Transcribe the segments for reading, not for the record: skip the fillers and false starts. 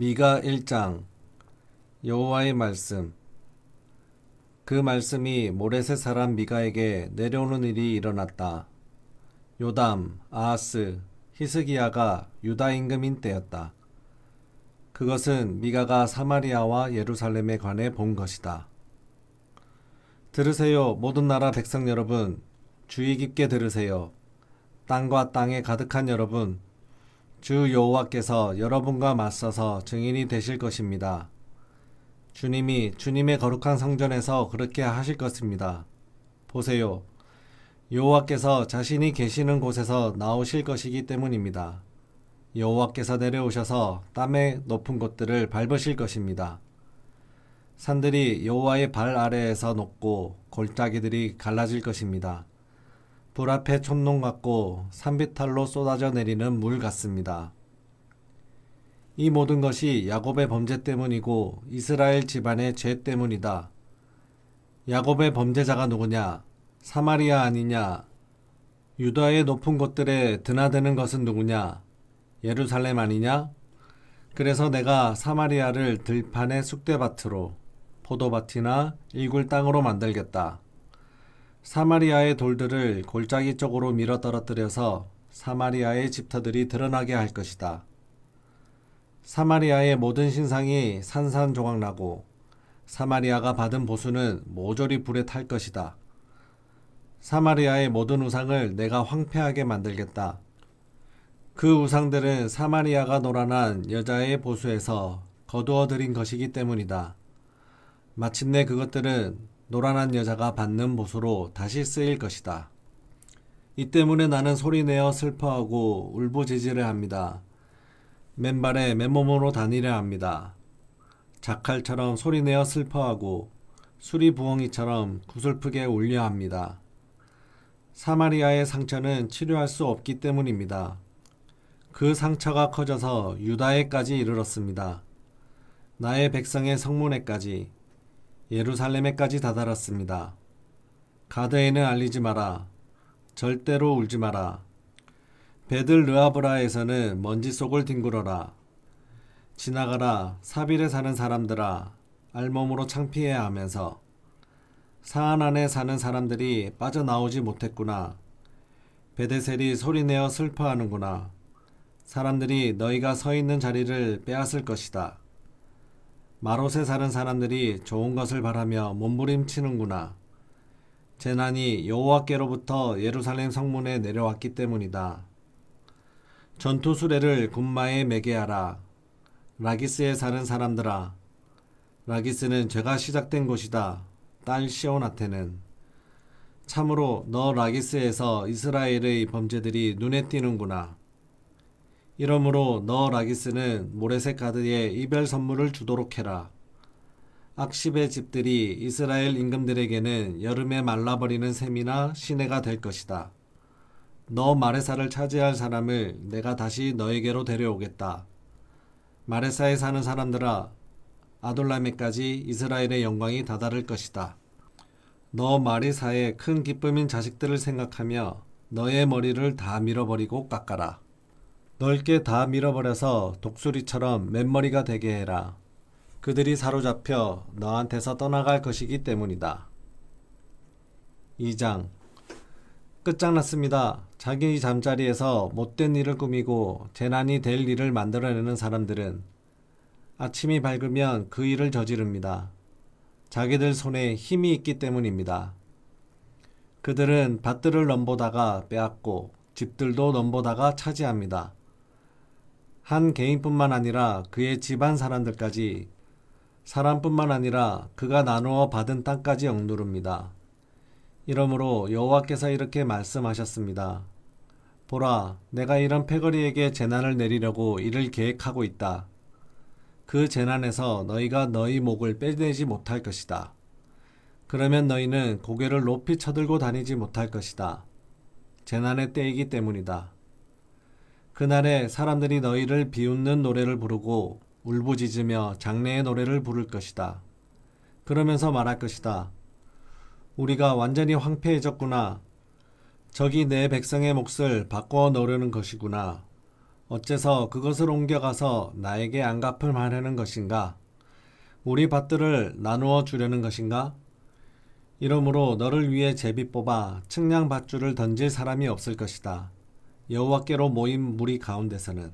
미가 1장. 여호와의 말씀. 그 말씀이 모레셋 사람 미가에게 내려오는 일이 일어났다. 요담, 아하스, 히스기야가 유다 임금인 때였다. 그것은 미가가 사마리아와 예루살렘에 관해 본 것이다. 들으세요, 모든 나라 백성 여러분. 주의 깊게 들으세요. 땅과 땅에 가득한 여러분. 주 여호와께서 여러분과 맞서서 증인이 되실 것입니다. 주님이 주님의 거룩한 성전에서 그렇게 하실 것입니다. 보세요. 여호와께서 자신이 계시는 곳에서 나오실 것이기 때문입니다. 여호와께서 내려오셔서 땅의 높은 곳들을 밟으실 것입니다. 산들이 여호와의 발 아래에서 녹고 골짜기들이 갈라질 것입니다. 불 앞에 촛농 같고 산비탈로 쏟아져 내리는 물 같습니다. 이 모든 것이 야곱의 범죄 때문이고 이스라엘 집안의 죄 때문이다. 야곱의 범죄자가 누구냐? 사마리아 아니냐? 유다의 높은 곳들에 드나드는 것은 누구냐? 예루살렘 아니냐? 그래서 내가 사마리아를 들판의 쑥대밭으로 포도밭이나 일굴 땅으로 만들겠다. 사마리아의 돌들을 골짜기 쪽으로 밀어 떨어뜨려서 사마리아의 집터들이 드러나게 할 것이다. 사마리아의 모든 신상이 산산조각나고 사마리아가 받은 보수는 모조리 불에 탈 것이다. 사마리아의 모든 우상을 내가 황폐하게 만들겠다. 그 우상들은 사마리아가 노란한 여자의 보수에서 거두어 들인 것이기 때문이다. 마침내 그것들은 노란한 여자가 받는 보수로 다시 쓰일 것이다. 이 때문에 나는 소리내어 슬퍼하고 울부짖으려 합니다. 맨발에 맨몸으로 다니려 합니다. 작칼처럼 소리내어 슬퍼하고 수리부엉이처럼 구슬프게 울려 합니다. 사마리아의 상처는 치료할 수 없기 때문입니다. 그 상처가 커져서 유다에까지 이르렀습니다. 나의 백성의 성문에까지, 예루살렘에까지 다다랐습니다. 가드에는 알리지 마라. 절대로 울지 마라. 베들 르아브라에서는 먼지 속을 뒹굴어라. 지나가라. 사빌에 사는 사람들아. 알몸으로 창피해야 하면서. 사안 안에 사는 사람들이 빠져나오지 못했구나. 베데셀이 소리내어 슬퍼하는구나. 사람들이 너희가 서 있는 자리를 빼앗을 것이다. 마롯에 사는 사람들이 좋은 것을 바라며 몸부림치는구나. 재난이 여호와께로부터 예루살렘 성문에 내려왔기 때문이다. 전투 수레를 군마에 매게 하라. 라기스에 사는 사람들아. 라기스는 죄가 시작된 곳이다. 딸 시온한테는. 참으로 너 라기스에서 이스라엘의 범죄들이 눈에 띄는구나. 이러므로 너 라기스는 모레셋 가드에 이별 선물을 주도록 해라. 악십의 집들이 이스라엘 임금들에게는 여름에 말라버리는 샘이나 시내가 될 것이다. 너 마레사를 차지할 사람을 내가 다시 너에게로 데려오겠다. 마레사에 사는 사람들아, 아돌라메까지 이스라엘의 영광이 다다를 것이다. 너 마레사의 큰 기쁨인 자식들을 생각하며 너의 머리를 다 밀어버리고 깎아라. 넓게 다 밀어버려서 독수리처럼 맨머리가 되게 해라. 그들이 사로잡혀 너한테서 떠나갈 것이기 때문이다. 2장. 끝장났습니다. 자기 잠자리에서 못된 일을 꾸미고 재난이 될 일을 만들어내는 사람들은 아침이 밝으면 그 일을 저지릅니다. 자기들 손에 힘이 있기 때문입니다. 그들은 밭들을 넘보다가 빼앗고 집들도 넘보다가 차지합니다. 한 개인뿐만 아니라 그의 집안 사람들까지, 사람뿐만 아니라 그가 나누어 받은 땅까지 억누릅니다. 이러므로 여호와께서 이렇게 말씀하셨습니다. 보라, 내가 이런 패거리에게 재난을 내리려고 이를 계획하고 있다. 그 재난에서 너희가 너희 목을 빼내지 못할 것이다. 그러면 너희는 고개를 높이 쳐들고 다니지 못할 것이다. 재난의 때이기 때문이다. 그날에 사람들이 너희를 비웃는 노래를 부르고 울부짖으며 장래의 노래를 부를 것이다. 그러면서 말할 것이다. 우리가 완전히 황폐해졌구나. 저기 내 백성의 몫을 바꿔 놓으려는 것이구나. 어째서 그것을 옮겨가서 나에게 안 갚음하려는 것인가? 우리 밭들을 나누어 주려는 것인가? 이러므로 너를 위해 제비 뽑아 측량 밧줄을 던질 사람이 없을 것이다. 여호와께로 모인 무리 가운데서는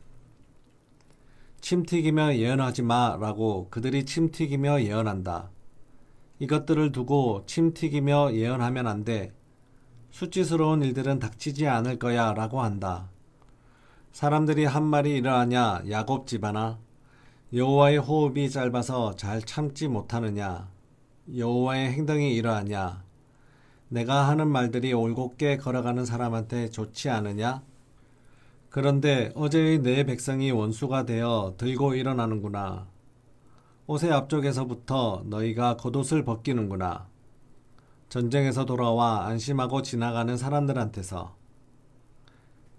침튀기며 예언하지 마라고 그들이 침튀기며 예언한다. 이것들을 두고 침튀기며 예언하면 안 돼. 수치스러운 일들은 닥치지 않을 거야 라고 한다. 사람들이 한 말이 이러하냐 야곱 집아나 여호와의 호흡이 짧아서 잘 참지 못하느냐 여호와의 행동이 이러하냐 내가 하는 말들이 올곧게 걸어가는 사람한테 좋지 않으냐? 그런데 어제의 내 백성이 원수가 되어 들고 일어나는구나. 옷의 앞쪽에서부터 너희가 겉옷을 벗기는구나. 전쟁에서 돌아와 안심하고 지나가는 사람들한테서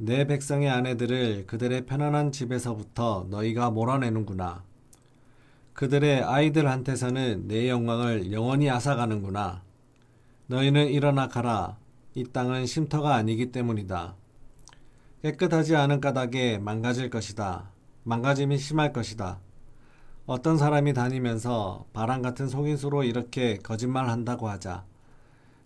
내 백성의 아내들을 그들의 편안한 집에서부터 너희가 몰아내는구나. 그들의 아이들한테서는 내 영광을 영원히 앗아가는구나. 너희는 일어나 가라. 이 땅은 쉼터가 아니기 때문이다. 깨끗하지 않은 까닭에 망가질 것이다. 망가짐이 심할 것이다. 어떤 사람이 다니면서 바람 같은 속임수로 이렇게 거짓말한다고 하자.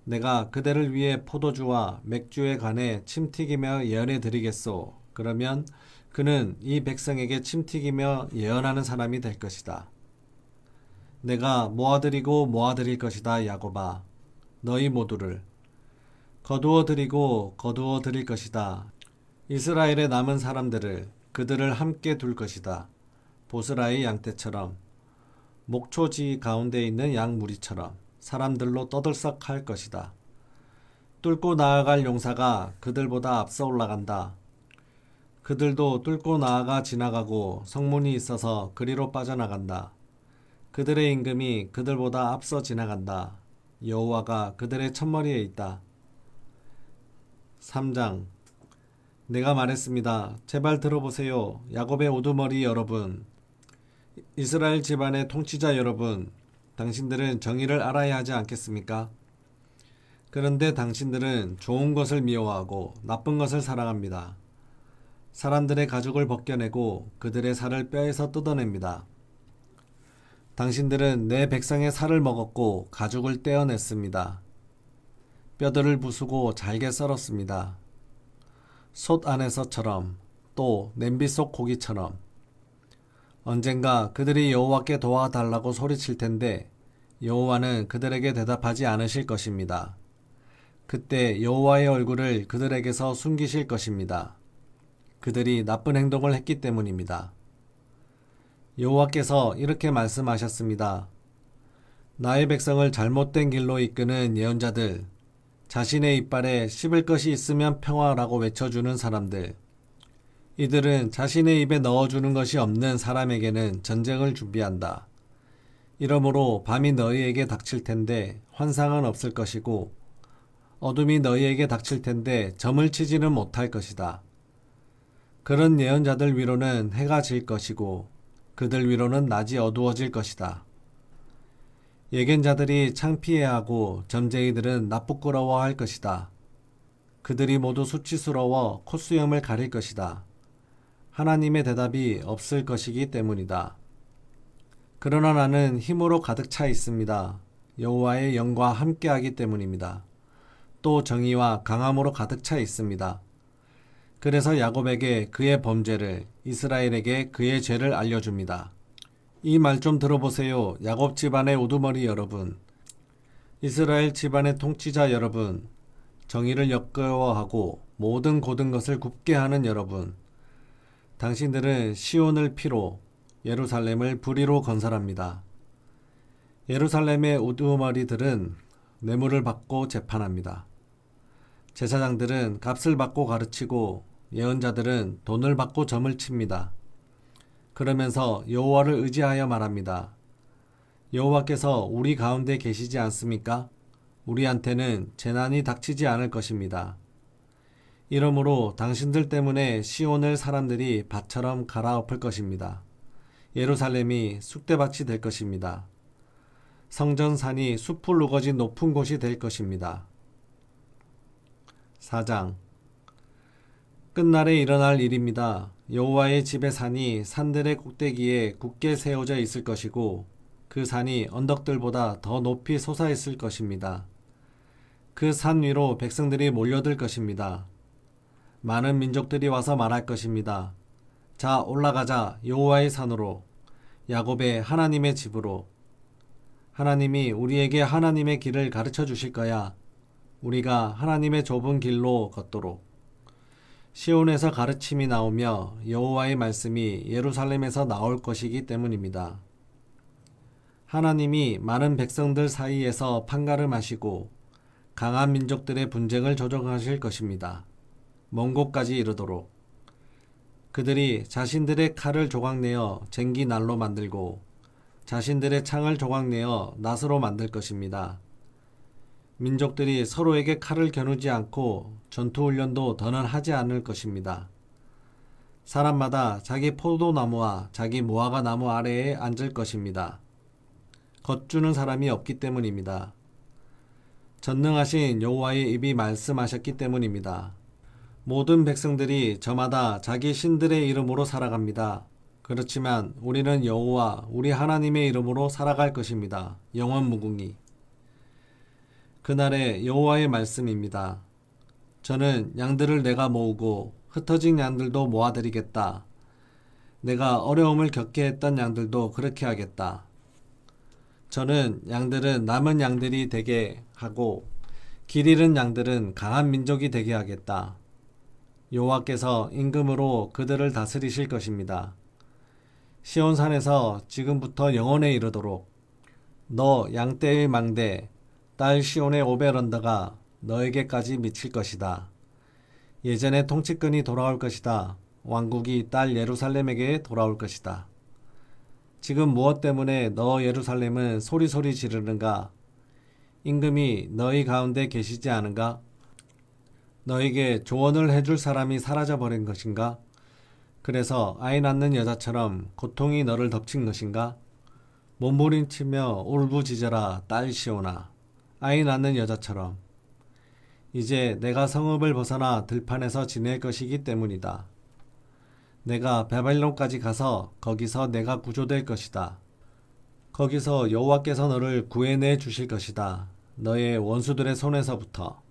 내가 그대를 위해 포도주와 맥주에 관해 침튀기며 예언해 드리겠소. 그러면 그는 이 백성에게 침튀기며 예언하는 사람이 될 것이다. 내가 모아드리고 모아드릴 것이다. 야곱아. 너희 모두를 거두어 드리고 거두어 드릴 것이다. 이스라엘의 남은 사람들을 그들을 함께 둘 것이다. 보스라의 양떼처럼 목초지 가운데 있는 양무리처럼 사람들로 떠들썩할 것이다. 뚫고 나아갈 용사가 그들보다 앞서 올라간다. 그들도 뚫고 나아가 지나가고 성문이 있어서 그리로 빠져나간다. 그들의 임금이 그들보다 앞서 지나간다. 여호와가 그들의 첫머리에 있다. 3장 내가 말했습니다. 제발 들어보세요. 야곱의 우두머리 여러분, 이스라엘 집안의 통치자 여러분, 당신들은 정의를 알아야 하지 않겠습니까? 그런데 당신들은 좋은 것을 미워하고 나쁜 것을 사랑합니다. 사람들의 가죽을 벗겨내고 그들의 살을 뼈에서 뜯어냅니다. 당신들은 내 백성의 살을 먹었고 가죽을 떼어냈습니다. 뼈들을 부수고 잘게 썰었습니다. 솥 안에서처럼 또 냄비 속 고기처럼 언젠가 그들이 여호와께 도와달라고 소리칠 텐데 여호와는 그들에게 대답하지 않으실 것입니다. 그때 여호와의 얼굴을 그들에게서 숨기실 것입니다. 그들이 나쁜 행동을 했기 때문입니다. 여호와께서 이렇게 말씀하셨습니다. 나의 백성을 잘못된 길로 이끄는 예언자들, 자신의 이빨에 씹을 것이 있으면 평화라고 외쳐주는 사람들, 이들은 자신의 입에 넣어주는 것이 없는 사람에게는 전쟁을 준비한다. 이러므로 밤이 너희에게 닥칠 텐데 환상은 없을 것이고 어둠이 너희에게 닥칠 텐데 점을 치지는 못할 것이다. 그런 예언자들 위로는 해가 질 것이고 그들 위로는 낮이 어두워질 것이다. 예견자들이 창피해하고 점쟁이들은 나쁘끄러워할 것이다. 그들이 모두 수치스러워 콧수염을 가릴 것이다. 하나님의 대답이 없을 것이기 때문이다. 그러나 나는 힘으로 가득 차 있습니다. 여호와의 영과 함께하기 때문입니다. 또 정의와 강함으로 가득 차 있습니다. 그래서 야곱에게 그의 범죄를, 이스라엘에게 그의 죄를 알려줍니다. 이 말 좀 들어보세요. 야곱 집안의 우두머리 여러분, 이스라엘 집안의 통치자 여러분, 정의를 역겨워하고 모든 고든 것을 굽게 하는 여러분, 당신들은 시온을 피로 예루살렘을 불의로 건설합니다. 예루살렘의 우두머리들은 뇌물을 받고 재판합니다. 제사장들은 값을 받고 가르치고 예언자들은 돈을 받고 점을 칩니다. 그러면서 여호와를 의지하여 말합니다. 여호와께서 우리 가운데 계시지 않습니까? 우리한테는 재난이 닥치지 않을 것입니다. 이러므로 당신들 때문에 시온을 사람들이 밭처럼 갈아엎을 것입니다. 예루살렘이 쑥대밭이 될 것입니다. 성전산이 숲을 우거진 높은 곳이 될 것입니다. 4장 끝날에 일어날 일입니다. 여호와의 집의 산이 산들의 꼭대기에 굳게 세워져 있을 것이고 그 산이 언덕들보다 더 높이 솟아 있을 것입니다. 그 산 위로 백성들이 몰려들 것입니다. 많은 민족들이 와서 말할 것입니다. 자, 올라가자. 여호와의 산으로, 야곱의 하나님의 집으로. 하나님이 우리에게 하나님의 길을 가르쳐 주실 거야. 우리가 하나님의 좁은 길로 걷도록. 시온에서 가르침이 나오며 여호와의 말씀이 예루살렘에서 나올 것이기 때문입니다. 하나님이 많은 백성들 사이에서 판가름하시고 강한 민족들의 분쟁을 조정하실 것입니다. 먼 곳까지 이르도록. 그들이 자신들의 칼을 조각내어 쟁기 날로 만들고 자신들의 창을 조각내어 낫으로 만들 것입니다. 민족들이 서로에게 칼을 겨누지 않고 전투훈련도 더는 하지 않을 것입니다. 사람마다 자기 포도나무와 자기 무화과 나무 아래에 앉을 것입니다. 걷주는 사람이 없기 때문입니다. 전능하신 여호와의 입이 말씀하셨기 때문입니다. 모든 백성들이 저마다 자기 신들의 이름으로 살아갑니다. 그렇지만 우리는 여호와 우리 하나님의 이름으로 살아갈 것입니다. 영원 무궁히. 그날의 여호와의 말씀입니다. 저는 양들을 내가 모으고 흩어진 양들도 모아드리겠다. 내가 어려움을 겪게 했던 양들도 그렇게 하겠다. 저는 양들은 남은 양들이 되게 하고 길 잃은 양들은 강한 민족이 되게 하겠다. 여호와께서 임금으로 그들을 다스리실 것입니다. 시온산에서 지금부터 영원에 이르도록 너 양떼의 망대 딸 시온의 오베론더가 너에게까지 미칠 것이다. 예전의 통치권이 돌아올 것이다. 왕국이 딸 예루살렘에게 돌아올 것이다. 지금 무엇 때문에 너 예루살렘은 소리소리 지르는가? 임금이 너희 가운데 계시지 않은가? 너에게 조언을 해줄 사람이 사라져버린 것인가? 그래서 아이 낳는 여자처럼 고통이 너를 덮친 것인가? 몸부림치며 울부짖어라 딸 시온아. 아이 낳는 여자처럼. 이제 내가 성읍을 벗어나 들판에서 지낼 것이기 때문이다. 내가 바벨론까지 가서 거기서 내가 구조될 것이다. 거기서 여호와께서 너를 구해내 주실 것이다. 너의 원수들의 손에서부터.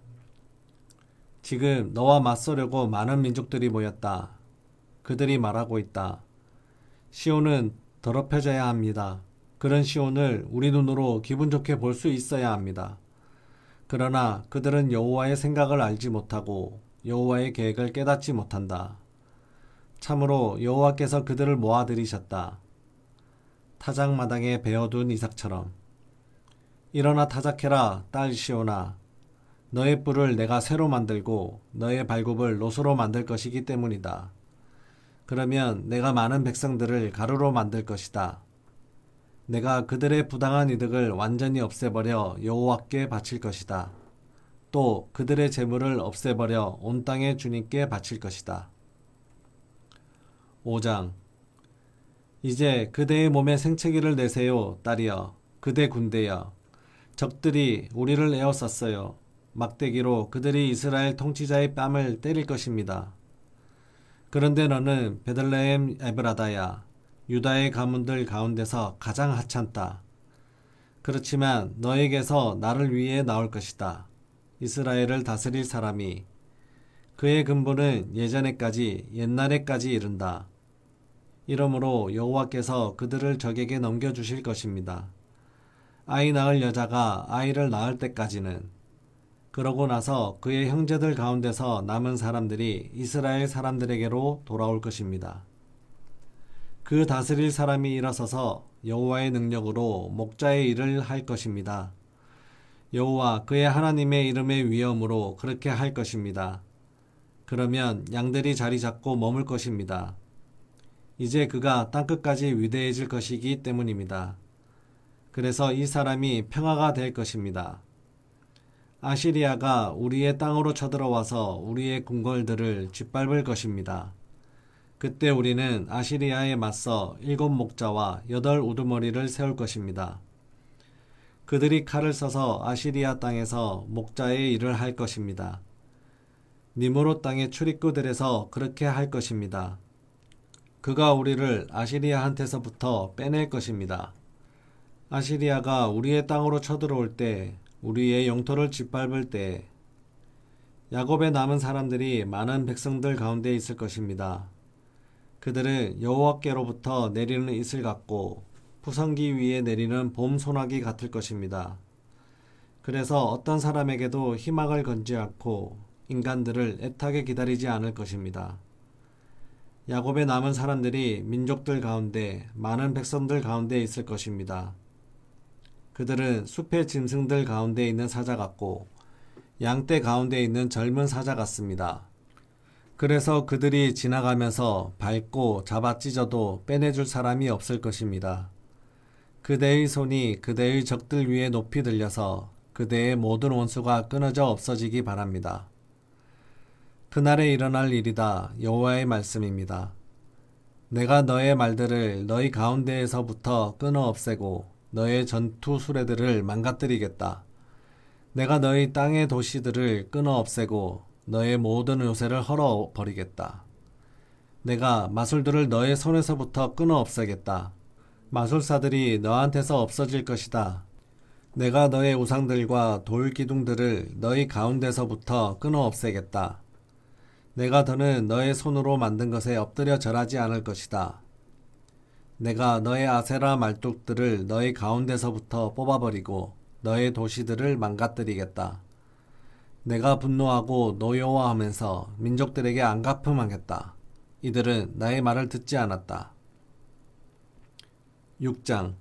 지금 너와 맞서려고 많은 민족들이 모였다. 그들이 말하고 있다. 시온은 더럽혀져야 합니다. 그런 시온을 우리 눈으로 기분 좋게 볼 수 있어야 합니다. 그러나 그들은 여호와의 생각을 알지 못하고 여호와의 계획을 깨닫지 못한다. 참으로 여호와께서 그들을 모아들이셨다. 타작마당에 베어둔 이삭처럼. 일어나 타작해라 딸 시온아. 너의 뿔을 내가 새로 만들고 너의 발굽을 노소로 만들 것이기 때문이다. 그러면 내가 많은 백성들을 가루로 만들 것이다. 내가 그들의 부당한 이득을 완전히 없애버려 여호와께 바칠 것이다. 또 그들의 재물을 없애버려 온 땅의 주님께 바칠 것이다. 5장. 이제 그대의 몸에 생채기를 내세요, 딸이여. 그대 군대여. 적들이 우리를 에워쌌어요. 막대기로 그들이 이스라엘 통치자의 뺨을 때릴 것입니다. 그런데 너는 베들레헴 에브라다야. 유다의 가문들 가운데서 가장 하찮다. 그렇지만 너에게서 나를 위해 나올 것이다. 이스라엘을 다스릴 사람이. 그의 근본은 예전에까지 옛날에까지 이른다. 이러므로 여호와께서 그들을 적에게 넘겨주실 것입니다. 아이 낳을 여자가 아이를 낳을 때까지는. 그러고 나서 그의 형제들 가운데서 남은 사람들이 이스라엘 사람들에게로 돌아올 것입니다. 그 다스릴 사람이 일어서서 여호와의 능력으로 목자의 일을 할 것입니다. 여호와 그의 하나님의 이름의 위엄으로 그렇게 할 것입니다. 그러면 양들이 자리 잡고 머물 것입니다. 이제 그가 땅끝까지 위대해질 것이기 때문입니다. 그래서 이 사람이 평화가 될 것입니다. 아시리아가 우리의 땅으로 쳐들어와서 우리의 궁궐들을 짓밟을 것입니다. 그때 우리는 아시리아에 맞서 7 목자와 8 우두머리를 세울 것입니다. 그들이 칼을 써서 아시리아 땅에서 목자의 일을 할 것입니다. 니므롯 땅의 출입구들에서 그렇게 할 것입니다. 그가 우리를 아시리아한테서부터 빼낼 것입니다. 아시리아가 우리의 땅으로 쳐들어올 때, 우리의 영토를 짓밟을 때, 야곱의 남은 사람들이 많은 백성들 가운데 있을 것입니다. 그들은 여호와께로부터 내리는 이슬 같고 푸성기 위에 내리는 봄 소나기 같을 것입니다. 그래서 어떤 사람에게도 희망을 건지 않고 인간들을 애타게 기다리지 않을 것입니다. 야곱의 남은 사람들이 민족들 가운데 많은 백성들 가운데 있을 것입니다. 그들은 숲의 짐승들 가운데 있는 사자 같고 양떼 가운데 있는 젊은 사자 같습니다. 그래서 그들이 지나가면서 밟고 잡아 찢어도 빼내줄 사람이 없을 것입니다. 그대의 손이 그대의 적들 위에 높이 들려서 그대의 모든 원수가 끊어져 없어지기 바랍니다. 그날에 일어날 일이다. 여호와의 말씀입니다. 내가 너의 말들을 너희 가운데에서부터 끊어 없애고 너의 전투 수레들을 망가뜨리겠다. 내가 너희 땅의 도시들을 끊어 없애고 너의 모든 요새를 헐어버리겠다. 내가 마술들을 너의 손에서부터 끊어 없애겠다. 마술사들이 너한테서 없어질 것이다. 내가 너의 우상들과 돌 기둥들을 너희 가운데서부터 끊어 없애겠다. 내가 더는 너의 손으로 만든 것에 엎드려 절하지 않을 것이다. 내가 너의 아세라 말뚝들을 너희 가운데서부터 뽑아버리고 너의 도시들을 망가뜨리겠다. 내가 분노하고 노여워하면서 민족들에게 안갚음하겠다. 이들은 나의 말을 듣지 않았다. 6장.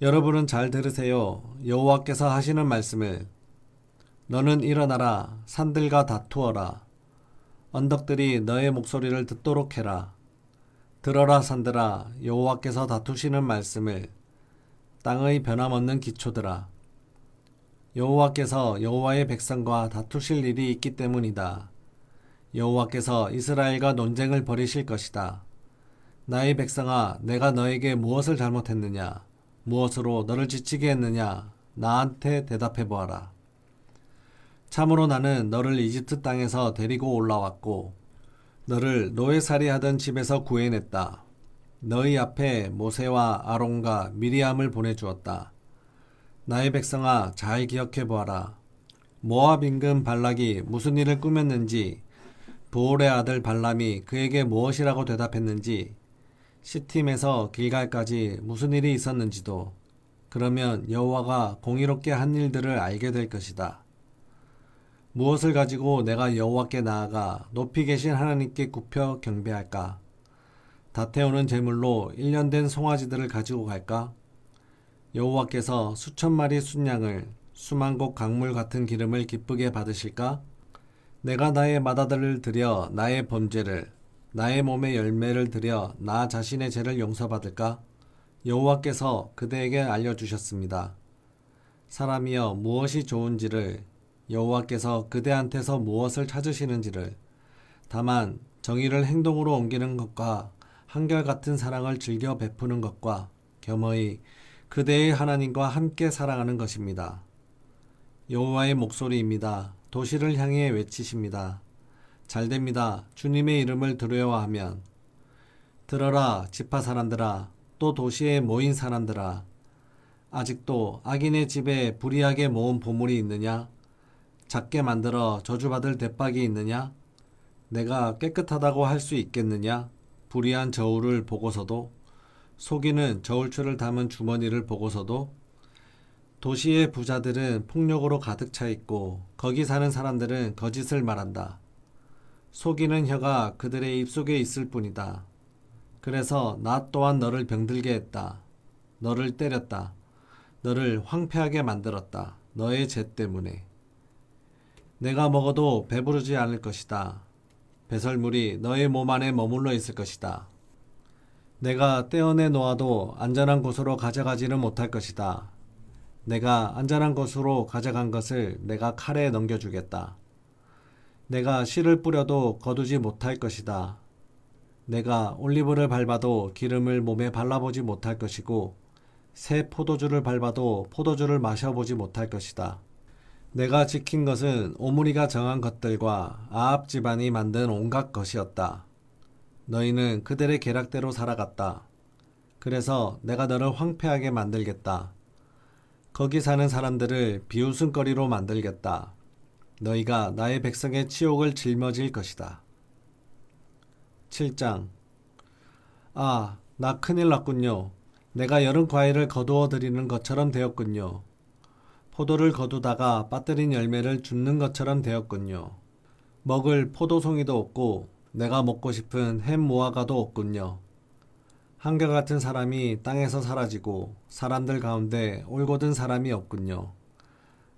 여러분은 잘 들으세요. 여호와께서 하시는 말씀을. 너는 일어나라. 산들과 다투어라. 언덕들이 너의 목소리를 듣도록 해라. 들어라 산들아. 여호와께서 다투시는 말씀을. 땅의 변함없는 기초들아. 여호와께서 여호와의 백성과 다투실 일이 있기 때문이다. 여호와께서 이스라엘과 논쟁을 벌이실 것이다. 나의 백성아, 내가 너에게 무엇을 잘못했느냐? 무엇으로 너를 지치게 했느냐? 나한테 대답해 보아라. 참으로 나는 너를 이집트 땅에서 데리고 올라왔고 너를 노예살이 하던 집에서 구해냈다. 너희 앞에 모세와 아론과 미리암을 보내주었다. 나의 백성아, 잘 기억해 보아라. 모압 임금 발락이 무슨 일을 꾸몄는지, 보올의 아들 발람이 그에게 무엇이라고 대답했는지, 시팀에서 길갈까지 무슨 일이 있었는지도, 그러면 여호와가 공의롭게 한 일들을 알게 될 것이다. 무엇을 가지고 내가 여호와께 나아가 높이 계신 하나님께 굽혀 경배할까? 다태오는 제물로 1년 된 송아지들을 가지고 갈까? 여호와께서 수천 마리 순양을 수만 곡 강물 같은 기름을 기쁘게 받으실까? 내가 나의 맏아들을 드려 나의 범죄를 나의 몸의 열매를 드려 나 자신의 죄를 용서받을까? 여호와께서 그대에게 알려주셨습니다. 사람이여 무엇이 좋은지를 여호와께서 그대한테서 무엇을 찾으시는지를 다만 정의를 행동으로 옮기는 것과 한결같은 사랑을 즐겨 베푸는 것과 겸허히 그대의 하나님과 함께 살아가는 것입니다. 여호와의 목소리입니다. 도시를 향해 외치십니다. 잘됩니다. 주님의 이름을 두려워하면. 들어라 지파 사람들아, 또 도시에 모인 사람들아. 아직도 악인의 집에 불의하게 모은 보물이 있느냐? 작게 만들어 저주받을 대박이 있느냐? 내가 깨끗하다고 할 수 있겠느냐? 불의한 저울을 보고서도, 속이는 저울추를 담은 주머니를 보고서도. 도시의 부자들은 폭력으로 가득 차 있고 거기 사는 사람들은 거짓을 말한다. 속이는 혀가 그들의 입속에 있을 뿐이다. 그래서 나 또한 너를 병들게 했다. 너를 때렸다. 너를 황폐하게 만들었다. 너의 죄 때문에. 내가 먹어도 배부르지 않을 것이다. 배설물이 너의 몸 안에 머물러 있을 것이다. 내가 떼어내 놓아도 안전한 곳으로 가져가지는 못할 것이다. 내가 안전한 곳으로 가져간 것을 내가 칼에 넘겨주겠다. 내가 씨를 뿌려도 거두지 못할 것이다. 내가 올리브를 밟아도 기름을 몸에 발라보지 못할 것이고 새 포도주를 밟아도 포도주를 마셔보지 못할 것이다. 내가 지킨 것은 오므리가 정한 것들과 아합 집안이 만든 온갖 것이었다. 너희는 그들의 계략대로 살아갔다. 그래서 내가 너를 황폐하게 만들겠다. 거기 사는 사람들을 비웃음거리로 만들겠다. 너희가 나의 백성의 치욕을 짊어질 것이다. 7장. 아, 나 큰일 났군요. 내가 여름 과일을 거두어 드리는 것처럼 되었군요. 포도를 거두다가 빠뜨린 열매를 줍는 것처럼 되었군요. 먹을 포도송이도 없고 내가 먹고 싶은 햄 무화과도 없군요. 한결같은 사람이 땅에서 사라지고 사람들 가운데 올곧은 사람이 없군요.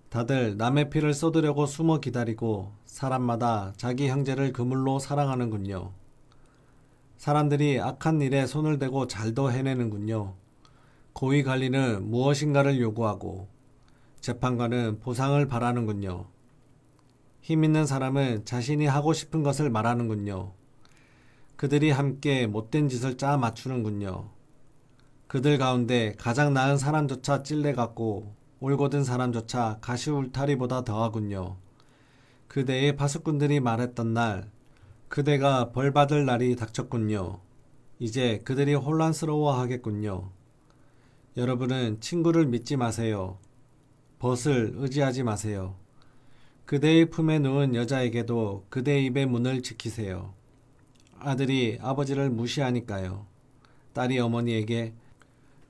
다들 남의 피를 쏟으려고 숨어 기다리고 사람마다 자기 형제를 그물로 사랑하는군요. 사람들이 악한 일에 손을 대고 잘도 해내는군요. 고위 관리는 무엇인가를 요구하고 재판관은 보상을 바라는군요. 힘 있는 사람은 자신이 하고 싶은 것을 말하는군요. 그들이 함께 못된 짓을 짜 맞추는군요. 그들 가운데 가장 나은 사람조차 찔레같고 올곧은 사람조차 가시울타리보다 더하군요. 그대의 파수꾼들이 말했던 날, 그대가 벌받을 날이 닥쳤군요. 이제 그들이 혼란스러워하겠군요. 여러분은 친구를 믿지 마세요. 벗을 의지하지 마세요. 그대의 품에 누운 여자에게도 그대 입의 문을 지키세요. 아들이 아버지를 무시하니까요. 딸이 어머니에게,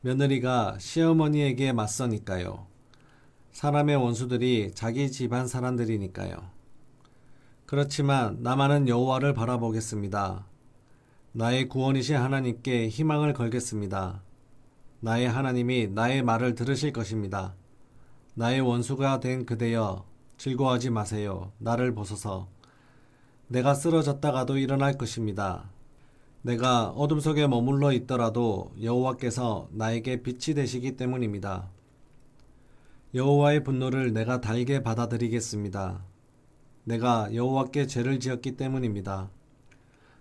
며느리가 시어머니에게 맞서니까요. 사람의 원수들이 자기 집안 사람들이니까요. 그렇지만 나만은 여호와를 바라보겠습니다. 나의 구원이신 하나님께 희망을 걸겠습니다. 나의 하나님이 나의 말을 들으실 것입니다. 나의 원수가 된 그대여, 즐거워하지 마세요. 나를 보소서. 내가 쓰러졌다가도 일어날 것입니다. 내가 어둠 속에 머물러 있더라도 여호와께서 나에게 빛이 되시기 때문입니다. 여호와의 분노를 내가 달게 받아들이겠습니다. 내가 여호와께 죄를 지었기 때문입니다.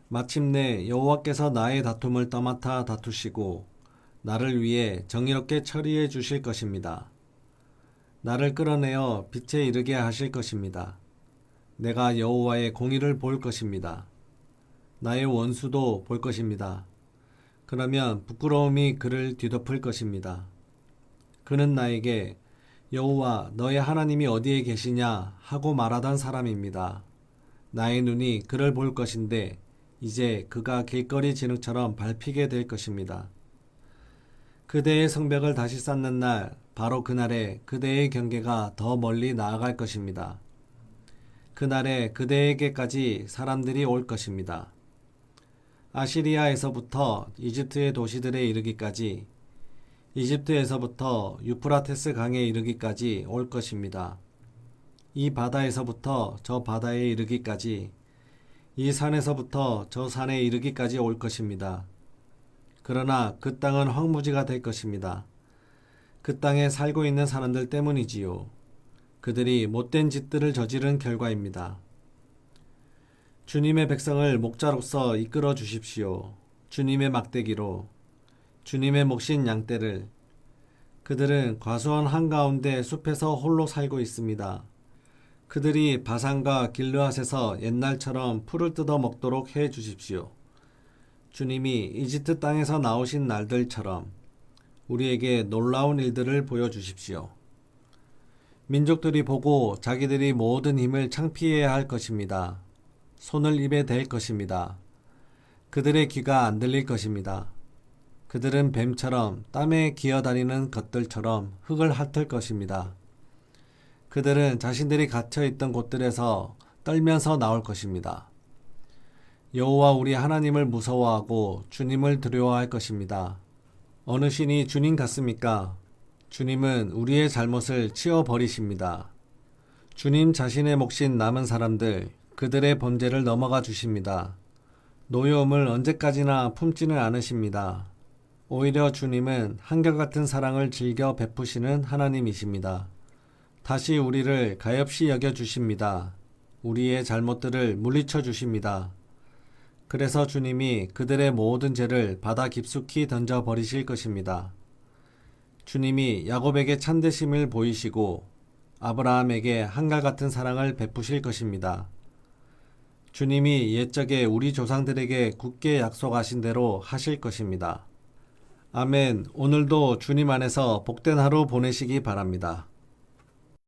마침내 여호와께서 나의 다툼을 떠맡아 다투시고 나를 위해 정의롭게 처리해 주실 것입니다. 나를 끌어내어 빛에 이르게 하실 것입니다. 내가 여호와의 공의를 볼 것입니다. 나의 원수도 볼 것입니다. 그러면 부끄러움이 그를 뒤덮을 것입니다. 그는 나에게 여호와 너의 하나님이 어디에 계시냐 하고 말하던 사람입니다. 나의 눈이 그를 볼 것인데 이제 그가 길거리 진흙처럼 밟히게 될 것입니다. 그대의 성벽을 다시 쌓는 날, 바로 그날에 그대의 경계가 더 멀리 나아갈 것입니다. 그날에 그대에게까지 사람들이 올 것입니다. 아시리아에서부터 이집트의 도시들에 이르기까지, 이집트에서부터 유프라테스 강에 이르기까지 올 것입니다. 이 바다에서부터 저 바다에 이르기까지, 이 산에서부터 저 산에 이르기까지 올 것입니다. 그러나 그 땅은 황무지가 될 것입니다. 그 땅에 살고 있는 사람들 때문이지요. 그들이 못된 짓들을 저지른 결과입니다. 주님의 백성을 목자로서 이끌어 주십시오. 주님의 막대기로, 주님의 몫인 양떼를. 그들은 과수원 한가운데 숲에서 홀로 살고 있습니다. 그들이 바산과 길르앗에서 옛날처럼 풀을 뜯어 먹도록 해 주십시오. 주님이 이집트 땅에서 나오신 날들처럼 우리에게 놀라운 일들을 보여주십시오. 민족들이 보고 자기들이 모든 힘을 창피해야 할 것입니다. 손을 입에 댈 것입니다. 그들의 귀가 안 들릴 것입니다. 그들은 뱀처럼 땀에 기어다니는 것들처럼 흙을 핥을 것입니다. 그들은 자신들이 갇혀있던 곳들에서 떨면서 나올 것입니다. 여호와 우리 하나님을 무서워하고 주님을 두려워할 것입니다. 어느 신이 주님 같습니까? 주님은 우리의 잘못을 치워버리십니다. 주님 자신의 몫인 남은 사람들, 그들의 범죄를 넘어가 주십니다. 노여움을 언제까지나 품지는 않으십니다. 오히려 주님은 한결같은 사랑을 즐겨 베푸시는 하나님이십니다. 다시 우리를 가엾이 여겨 주십니다. 우리의 잘못들을 물리쳐 주십니다. 그래서 주님이 그들의 모든 죄를 바다 깊숙이 던져버리실 것입니다. 주님이 야곱에게 참되심을 보이시고 아브라함에게 한결같은 사랑을 베푸실 것입니다. 주님이 옛적에 우리 조상들에게 굳게 약속하신 대로 하실 것입니다. 아멘. 오늘도 주님 안에서 복된 하루 보내시기 바랍니다.